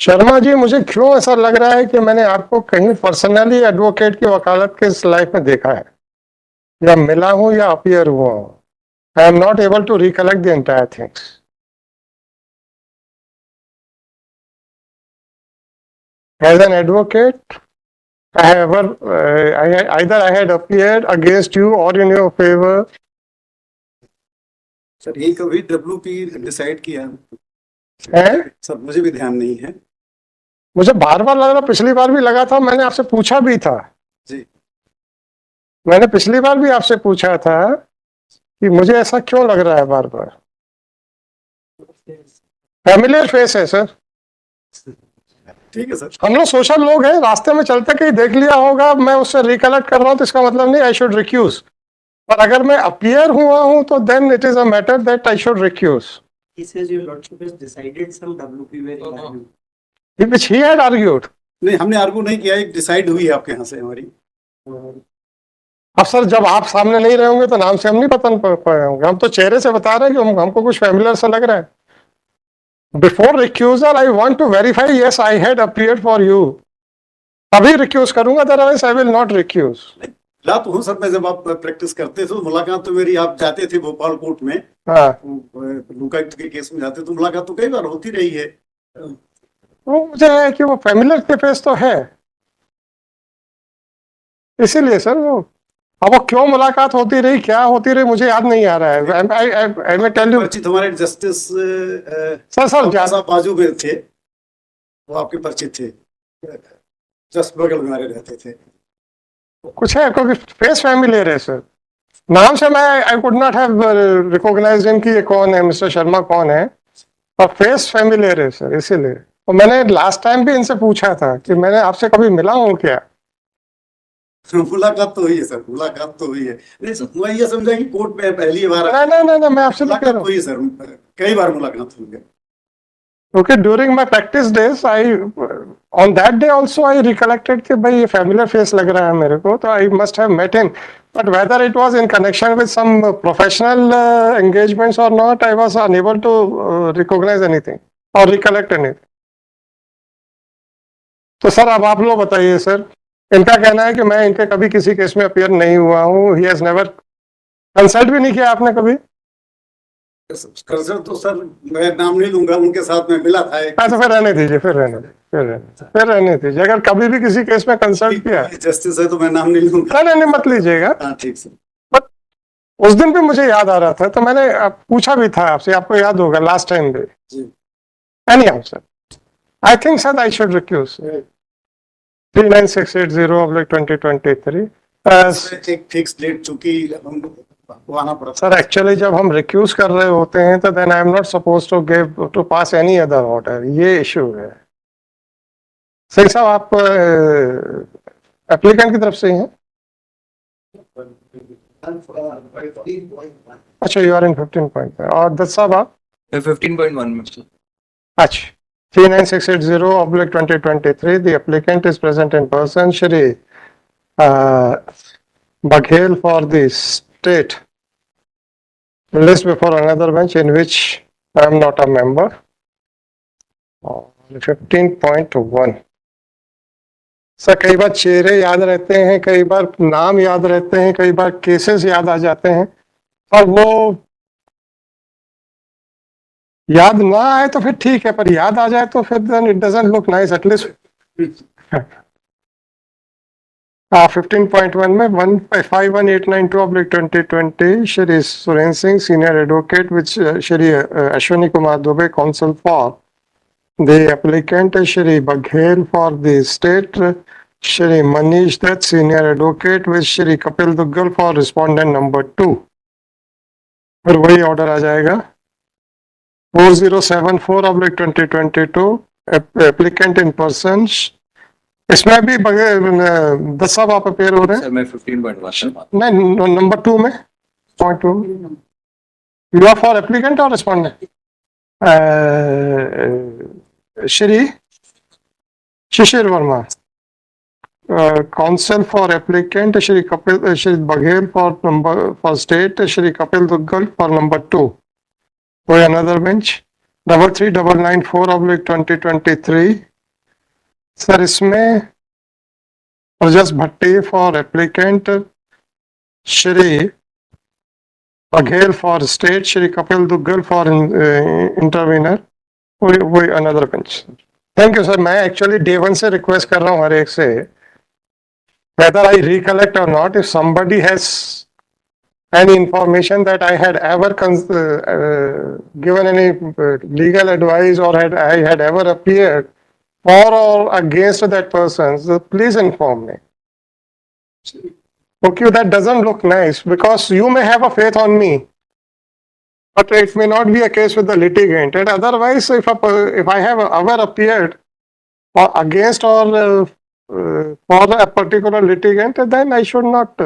शर्मा जी, मुझे क्यों ऐसा लग रहा है कि मैंने आपको कहीं पर्सनली एडवोकेट की वकालत के इस लाइफ में देखा है, या मिला हूं या अपीयर हुआ हूं। I am not able to recollect the entire things. As an advocate, I have ever, either I had appeared against you or in your favor. Sir ये कभी WP डिसाइड किया है? सर? मुझे भी ध्यान नहीं है। मुझे बार बार लग रहा, पिछली बार भी लगा था, मैंने आपसे पूछा भी था जी। मैंने पिछली बार भी आपसे पूछा था कि मुझे ऐसा क्यों लग रहा है बार बार। फैमिलियर फेस है सर। ठीक है सर। हम लोग सोशल लोग हैं, रास्ते में चलते कहीं देख लिया होगा, मैं उससे रिकलेक्ट कर रहा हूं तो इसका मतलब नहीं आई शुड रिक्यूज। पर अगर मैं अपीयर हुआ हूं तो then it is a matter that I should recuse. He says your lordship has decided some WP were invalid. Which he had argued. नहीं, हमने आर्गू नहीं किया, एक डिसाइड हुई है आपके यहाँ से हमारी। अब सर, जब आप सामने नहीं रहे होंगे तो नाम से हम नहीं पता पाए होंगे, हम तो चेहरे से बता रहे हैं कि हमको कुछ फैमिलियर सा लग रहा है। Before recusal I want to verify, yes I had appeared for you, तभी रिक्यूज करूंगा, otherwise I will not recuse. ला तो हूँ सर, मैं जब आप प्रैक्टिस करते थे मुलाकात तो मेरी, आप जाते थे भोपाल कोर्ट में, हाँ, लोकायुक्त के केस में जाते तो मुलाकात तो कई बार होती रही है। वो मुझे है कि वो फैमिलियर के फेस तो है, इसीलिए सर वो, अब वो क्यों मुलाकात होती रही, क्या होती रही, मुझे याद नहीं आ रहा है। आई मे टेल यू। परिचित हमारे जस्टिस सर साहब बाजू में थे, वो आपके परिचित थे, जस्ट बगल में हमारे रहते थे। कुछ है, क्योंकि फेस फैमिलियर है सर, नाम से मैं I could not have recognized him कि ये कौन है, मिस्टर शर्मा कौन है, और फेस फैमिलियर है सर, इसीलिए। और मैंने लास्ट टाइम भी इनसे पूछा था कि मैंने आपसे कभी मिला हूँ क्या। मुलाकात तो हुई है सर, मुलाकात तो हुई है। नहीं सर, मैं ये समझा कि कोर्ट में पहली बार नहीं, मैं आपसे नहीं कह रहा हूँ। हुई सर, कई बार मुलाकात हुई है। Okay, during my practice days, on that day also I recollected कि भाई ये familiar face लग रहा है मेरे को, तो I must have met him. But whether it was in connection with some professional engagements or not, I was unable to recognize anything or recollect anything. तो सर अब आप लोग बताइए सर, इनका कहना है कि मैं इनके कभी किसी केस में अपीयर नहीं हुआ हूँ, he has never कंसल्ट भी नहीं किया आपने कभी। कंसल्ट तो सर मैं नाम नहीं लूंगा, उनके साथ में मिला था। तो फिर रहने दीजिए, फिर रहने दीजिए। अगर कभी भी किसी केस में कंसल्ट किया, जस्टिस है तो मैं नाम नहीं लूंगा। नहीं मत लीजिएगा। हाँ ठीक सर। बट उस दिन भी मुझे याद आ रहा था, तो मैंने पूछा भी था आपसे, आपको याद होगा लास्ट टाइम भी। Anyhow sir, I think sir I should recuse 39680/2023 एक फिक्स डेट चूंकि सर। एक्चुअली जब हम रिक्यूज कर रहे होते हैं तो then I am not suppose to pass any other order, ये इशू है। सिंह साहब, आप एप्लीकेंट की तरफ से ही हैं? अच्छा, यू आर इन 15.5। और दत्त साहब आप? 15.1 में सर। अच्छा, 39680/2023 the applicant is present in person, Shri Baghel for the state, list before another bench in which I am not a member. 15.1 sir, कई बार चेहरे याद रहते हैं, कई बार नाम याद रहते हैं, कई बार केसेस याद आ जाते हैं, और वो याद ना आए तो फिर ठीक है, पर याद आ जाए तो फिर then it doesn't look nice at least। 15.1 में 15189/2020 Shri Surendra Singh senior advocate with Shri Ashwini Kumar Dubey counsel for the applicant, Shri Baghel for the state, Shri Manish Dutt senior advocate with Shri Kapil Duggal for respondent number 2। फिर वही ऑर्डर आ जाएगा 4074/2022 एप्लीकेंट इन पर्सन। इसमें भी 10 साहब आप अपेयर हो रहे हैं सर। मैं 15.1 नहीं, नंबर 2 में .2 यू आर फॉर एप्लीकेंट और respondent. Shri Shishir Verma counsel for applicant, Shri Baghel for state, Shri Kapil Duggal for number 2। कोई अनदर बेंच 33994/2023 सर इसमें Prajas Bhatti for applicant, Shri Baghel for state, Shri Kapil Duggal for intervener, वही another bench. Thank you sir. मैं एक्चुअली डे वन से request कर रहा हूँ हर एक से, whether I recollect or not, if somebody has any information that I had ever given any legal advice or I had ever appeared for or against that person, so please inform me. Okay, that doesn't look nice because you may have a faith on me, but it may not be a case with the litigant. And otherwise, if I have ever appeared or against or for a particular litigant, then I should not